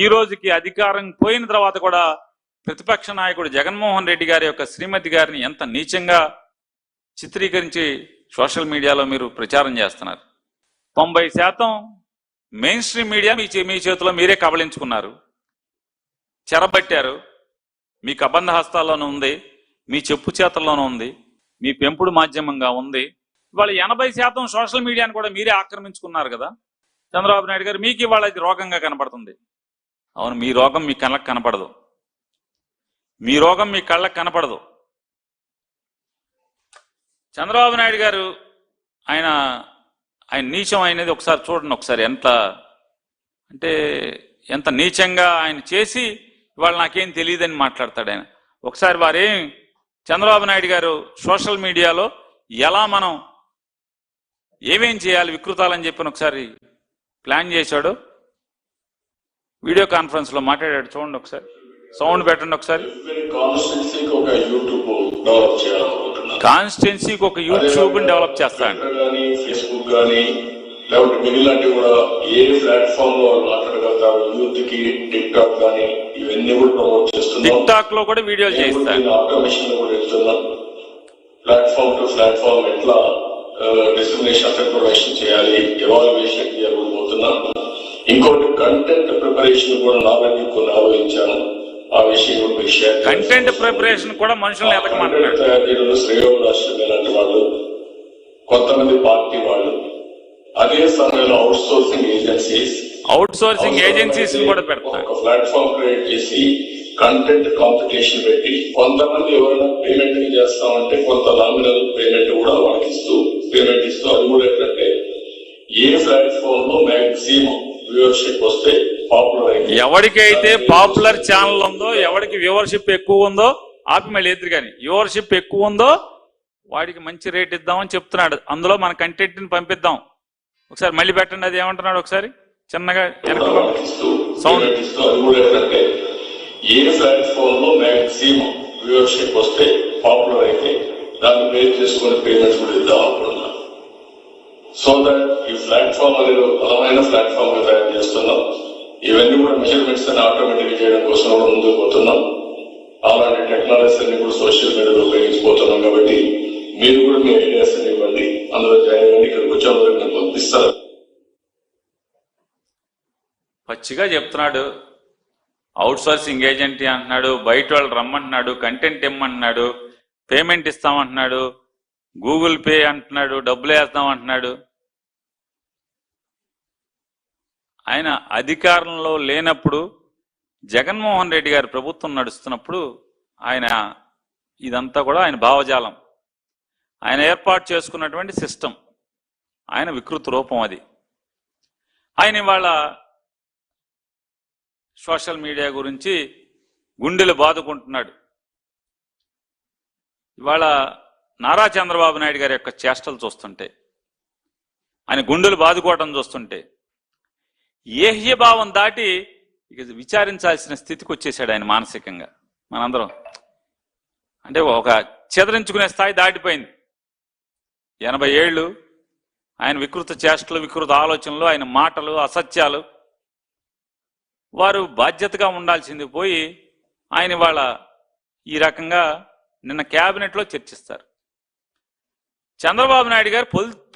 ఈ రోజుకి అధికారం పోయిన తర్వాత కూడా ప్రతిపక్ష నాయకుడు జగన్మోహన్ రెడ్డి గారి యొక్క శ్రీమతి గారిని ఎంత నీచంగా చిత్రీకరించి సోషల్ మీడియాలో మీరు ప్రచారం చేస్తున్నారు. 90% మెయిన్ స్ట్రీమ్ మీడియా మీ చేతిలో మీరే కబళించుకున్నారు, చెరబట్టారు. మీ కబంధ హస్తాల్లోనూ ఉంది, మీ చెప్పు చేతల్లోనూ ఉంది, మీ పెంపుడు మాధ్యమంగా ఉంది. ఇవాళ 80% సోషల్ మీడియాను కూడా మీరే ఆక్రమించుకున్నారు కదా చంద్రబాబు నాయుడు గారు. మీకు ఇవాళ ఇది రోగంగా కనపడుతుంది. అవును, మీ రోగం మీ కళ్ళకు కనపడదు, మీ రోగం మీ కళ్ళకు కనపడదు. చంద్రబాబు నాయుడు గారు ఆయన నీచం అయినది ఒకసారి చూడండి. ఒకసారి ఎంత నీచంగా ఆయన చేసి ఇవాళ నాకేం తెలియదని మాట్లాడతాడు ఆయన. ఒకసారి వారేం చంద్రబాబు నాయుడు గారు సోషల్ మీడియాలో ఎలా మనం ఏమేం చేయాలి వికృతాలని చెప్పిన ఒకసారి ప్లాన్ చేశాడు. వీడియో కాన్ఫరెన్స్ లో మాట్లాడాడు, చూడండి ఒకసారి. సౌండ్ పెట్టండి ఒకసారి. కాన్స్టిట్యున్సీకి ఒక యూట్యూబ్ డెవలప్ చేస్తాడు. ఫేస్బుక్ కానీ లేకపోతే మిగిలినవి కూడా ఏ ప్లాట్ఫామ్ లో మాట్లాడగలుగుతారు. యూత్ కి టిక్ టాక్ కానీ ఇవన్నీ కూడా ప్రమోట్ చేస్తున్నాం. టిక్ టాక్ లో కూడా వీడియోలు చేస్తాడు. ఆటోమేషన్ లో కూడా వెళ్తున్నాం. ప్లాట్ఫామ్ టు ప్లాట్ఫామ్ ఎట్లా డిస్క్రిమినేషన్ ఆఫ్ ఇన్ఫర్మేషన్ చేయాలి, ఎవాల్యుయేషన్ చేయబోతున్నాం. ఇంకోటి కంటెంట్ ప్రిపరేషన్ కూడా నాలుగు కొన్ని ఆలోచించాను. ఆ విషయం కూడా షేర్. కంటెంట్ ప్రిపరేషన్ కూడా మనుషులను ఎదగమంటున్నారు. శ్రేయోభిలాషులు ఇలాంటి వాళ్ళు, కొంతమంది పార్టీ వాళ్ళు, అదే సమయంలో అవుట్ సోర్సింగ్ ఏజెన్సీస్ కూడా పెడతారు. ఒక ప్లాట్ఫామ్ క్రియేట్ చేసి కంటెంట్ కాంపిటీషన్ పెట్టి కొంతమంది ఎవరైనా పేమెంట్ చేస్తామంటే కొంత నామినల్ పేమెంట్ కూడా వాళ్ళకి ఇస్తూ పేమెంట్ ఇస్తూ, అది కూడా ఏంటంటే ఏ ప్లాట్ఫామ్ లో మ్యాక్సిమం వ్యూవర్షిప్ వస్తే ఎవరికైతే పాపులర్ ఛానల్ ఉందో, ఎవరికి వ్యూవర్షిప్ ఎక్కువ ఉందో ఆపి మళ్ళీ ఎదురు కానీ వ్యూవర్షిప్ ఎక్కువ ఉందో వాడికి మంచి రేట్ ఇద్దామని చెప్తున్నాడు. అందులో మన కంటెంట్ ని పంపిద్దాం. ఒకసారి మళ్ళీ పెట్టండి, అది ఏమంటున్నాడు ఒకసారి చిన్నగా సౌండ్. ఏ ప్లాట్ఫామ్ లో మ్యాక్సిమం వ్యూవర్షిప్ వస్తే పాపులర్ అయితే దాన్ని బేస్ చేసుకుని పేమెంట్స్ కూడా ఇద్దాం అనుకుంటున్నాం. సో దట్ ఈ ప్లాట్ఫామ్ అనేది బలమైన ప్లాట్ఫామ్ గా తయారు చేస్తున్నాం. ఇవన్నీ కూడా మెజర్మెంట్స్ అని ఆటోమేటిక్ చేయడం కోసం కూడా ముందుకు పోతున్నాం. అలాంటి టెక్నాలజీస్ అన్ని కూడా సోషల్ మీడియాలో ఉపయోగించిపోతున్నాం. కాబట్టి మీరు కూడా మీ ఐడియాస్ అని ఇవ్వండి, అందులో జాయిన్ అవ్వండి. ఇక్కడికి వచ్చే వాళ్ళకి నేను పంపిస్తాను. పచ్చిగా చెప్తున్నాడు. అవుట్ సోర్సింగ్ ఏజెంట్ అంటున్నాడు, బయట వాళ్ళు రమ్మంటున్నాడు, కంటెంట్ ఇమ్మంటున్నాడు, పేమెంట్ ఇస్తామంటున్నాడు, గూగుల్ పే అంటున్నాడు, డబ్బులు వేస్తాం అంటున్నాడు. ఆయన అధికారంలో లేనప్పుడు జగన్మోహన్ రెడ్డి గారి ప్రభుత్వం నడుస్తున్నప్పుడు ఆయన ఇదంతా కూడా ఆయన భావజాలం, ఆయన ఏర్పాటు చేసుకున్నటువంటి సిస్టమ్, ఆయన వికృత రూపం అది. ఆయన ఇవాళ సోషల్ మీడియా గురించి గుండెలు బాదుకుంటున్నాడు. ఇవాళ నారా చంద్రబాబు నాయుడు గారి యొక్క చేష్టలు చూస్తుంటే, ఆయన గుండెలు బాదుకోవటం చూస్తుంటే ఏహ్యభావం దాటి ఇక విచారించాల్సిన స్థితికి వచ్చేసాడు ఆయన మానసికంగా. మనందరం అంటే ఒక చెదరించుకునే స్థాయి దాటిపోయింది. 80 ఏళ్ళు ఆయన వికృత చేష్టలు, వికృత ఆలోచనలు, ఆయన మాటలు, అసత్యాలు, వారు బాధ్యతగా ఉండాల్సింది పోయి ఆయన ఇవాళ ఈ రకంగా నిన్న క్యాబినెట్లో చర్చిస్తారు. చంద్రబాబు నాయుడు గారు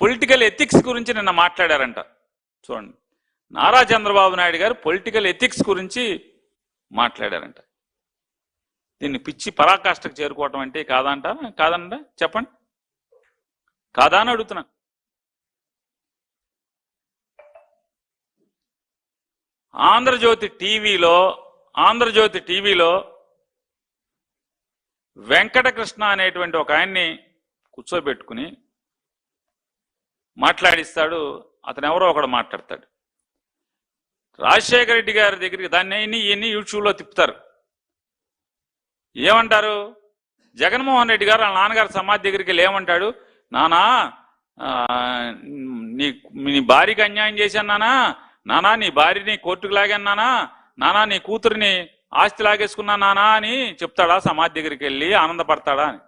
పొలిటికల్ ఎథిక్స్ గురించి నిన్న మాట్లాడారంట. చూడండి, నారా చంద్రబాబు నాయుడు గారు పొలిటికల్ ఎథిక్స్ గురించి మాట్లాడారంట. దీన్ని పిచ్చి పరాకాష్ఠకు చేరుకోవటం అంటే కాదంట చెప్పండి, కాదా అని అడుగుతున్నా. ఆంధ్రజ్యోతి టీవీలో వెంకటకృష్ణ అనేటువంటి ఒక ఆయన్ని కూర్చోబెట్టుకుని మాట్లాడిస్తాడు. అతను ఎవరో ఒకడు మాట్లాడతాడు. రాజశేఖర రెడ్డి గారి దగ్గరికి దాన్ని ఇవన్నీ యూట్యూబ్లో తిప్పుతారు. ఏమంటారు, జగన్మోహన్ రెడ్డి గారు వాళ్ళ నాన్నగారు సమాధి దగ్గరికి వెళ్ళి ఏమంటాడు, నానా నీ భార్యకి అన్యాయం చేశాను నానా, నీ భార్యని కోర్టుకు లాగాను నానా, నీ కూతురిని ఆస్తి లాగేసుకున్నా నానా అని చెప్తాడా? సమాధి దగ్గరికి వెళ్ళి ఆనందపడతాడా అని?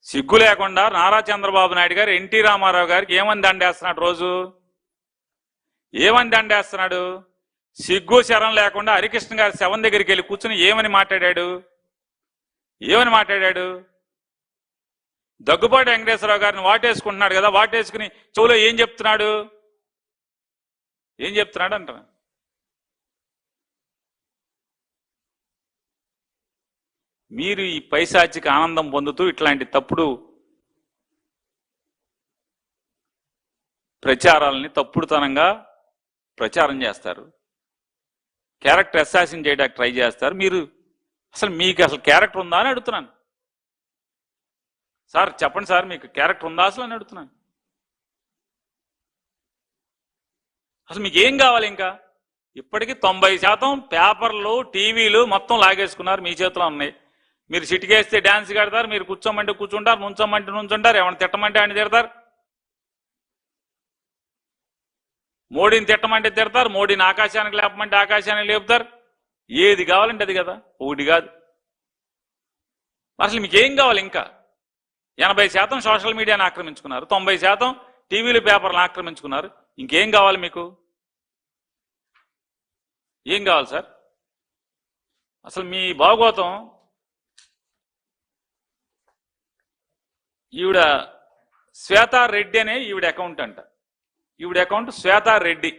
సిగ్గు లేకుండా నారా చంద్రబాబు నాయుడు గారు ఎన్టీ రామారావు గారికి ఏమని దండేస్తున్నాడు? రోజు ఏమని దండేస్తున్నాడు? సిగ్గు శరం లేకుండా హరికృష్ణ గారి శవం దగ్గరికి వెళ్ళి కూర్చుని ఏమని మాట్లాడాడు? దగ్గుబాటి వెంకటేశ్వరరావు గారిని వాటేసుకుంటున్నాడు కదా, వాటేసుకుని చెవులో ఏం చెప్తున్నాడు అంటారు. మీరు ఈ పైశాచిక ఆనందం పొందుతూ ఇట్లాంటి తప్పుడు ప్రచారాలని తప్పుడుతనంగా ప్రచారం చేస్తారు, క్యారెక్టర్ అసాసిన్ చేయడానికి ట్రై చేస్తారు. మీకు అసలు క్యారెక్టర్ ఉందా అని అడుగుతున్నాను. సార్ చెప్పండి సార్, మీకు క్యారెక్టర్ ఉందా అసలు అని అడుగుతున్నాను. అసలు మీకు ఏం కావాలి? ఇంకా ఇప్పటికీ 90% పేపర్లు టీవీలు మొత్తం లాగేసుకున్నారు, మీ చేతిలో ఉన్నాయి. మీరు సిటికేస్తే డ్యాన్స్ కడతారు, మీరు కూర్చోమంటే కూర్చుంటారు, నుంచోమంటే నుంచుంటారు, ఏమైనా తిట్టమంటే ఆయన తిడతారు, మోడీని తిట్టమంటే తిడతారు, మోడీని ఆకాశానికి లేపమంటే ఆకాశానికి లేపుతారు. ఏది కావాలంటే అది కదా, ఒకటి కాదు. అసలు మీకు ఏం కావాలి? ఇంకా 80% సోషల్ మీడియాని ఆక్రమించుకున్నారు, 90% టీవీలు పేపర్లను ఆక్రమించుకున్నారు. ఇంకేం కావాలి మీకు? ఏం కావాలి సార్? అసలు మీ భాగవతం ఈవిడ శ్వేతారెడ్డి అనే ఈవిడ అకౌంట్ అంట. ఈవిడ అకౌంట్ శ్వేతారెడ్డి.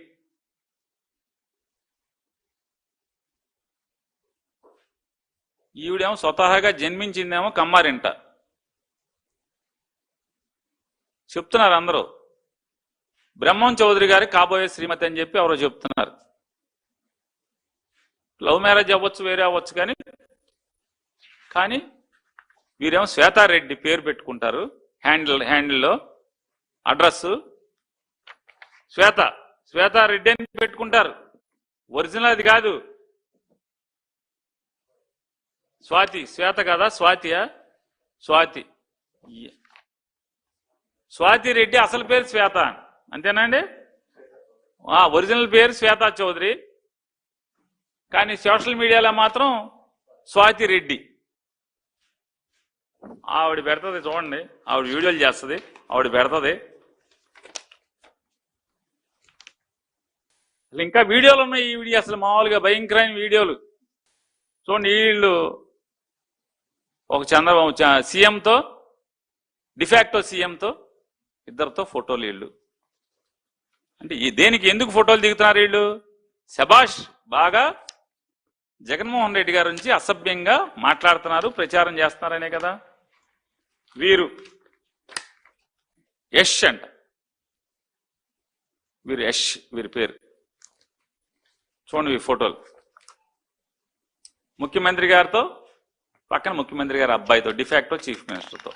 ఈవిడేమో స్వతహాగా జన్మించిందేమో కమ్మారింట. చెప్తున్నారు అందరూ బ్రహ్మం చౌదరి గారి కాబోయే శ్రీమతి అని చెప్పి ఎవరో చెప్తున్నారు. లవ్ మ్యారేజ్ అవ్వచ్చు, వేరే అవ్వచ్చు, కానీ వీరేమో శ్వేతారెడ్డి పేరు పెట్టుకుంటారు. హ్యాండిల్లో అడ్రస్ శ్వేతారెడ్డి అని పెట్టుకుంటారు. ఒరిజినల్ అది కాదు. శ్వేత కదా, స్వాతి రెడ్డి అసలు పేరు శ్వేత, అంతేనండి. ఒరిజినల్ పేరు శ్వేతా చౌదరి, కానీ సోషల్ మీడియాలో మాత్రం స్వాతి రెడ్డి. ఆవిడ పెడుతుంది చూడండి, ఆవిడ వీడియోలు చేస్తుంది, ఆవిడ పెడుతుంది. ఇంకా వీడియోలు ఉన్నాయి. ఈ వీడియో అసలు మామూలుగా భయంకరమైన వీడియోలు చూడండి. వీళ్ళు ఒక చంద్రబాబు సీఎంతో, డిఫాక్టో సీఎంతో ఇద్దరితో ఫోటోలు. వీళ్ళు అంటే దేనికి ఎందుకు ఫోటోలు దిగుతున్నారు వీళ్ళు? శబాష్, బాగా జగన్మోహన్ రెడ్డి గారి నుంచి అసభ్యంగా మాట్లాడుతున్నారు, ప్రచారం చేస్తున్నారనే కదా. వీరు యష్ అంట, వీరి పేరు చూడండి. ఈ ఫోటోలు ముఖ్యమంత్రి గారితో, పక్కన ముఖ్యమంత్రి గారి అబ్బాయితో, డిఫాక్టో చీఫ్ మినిస్టర్తో.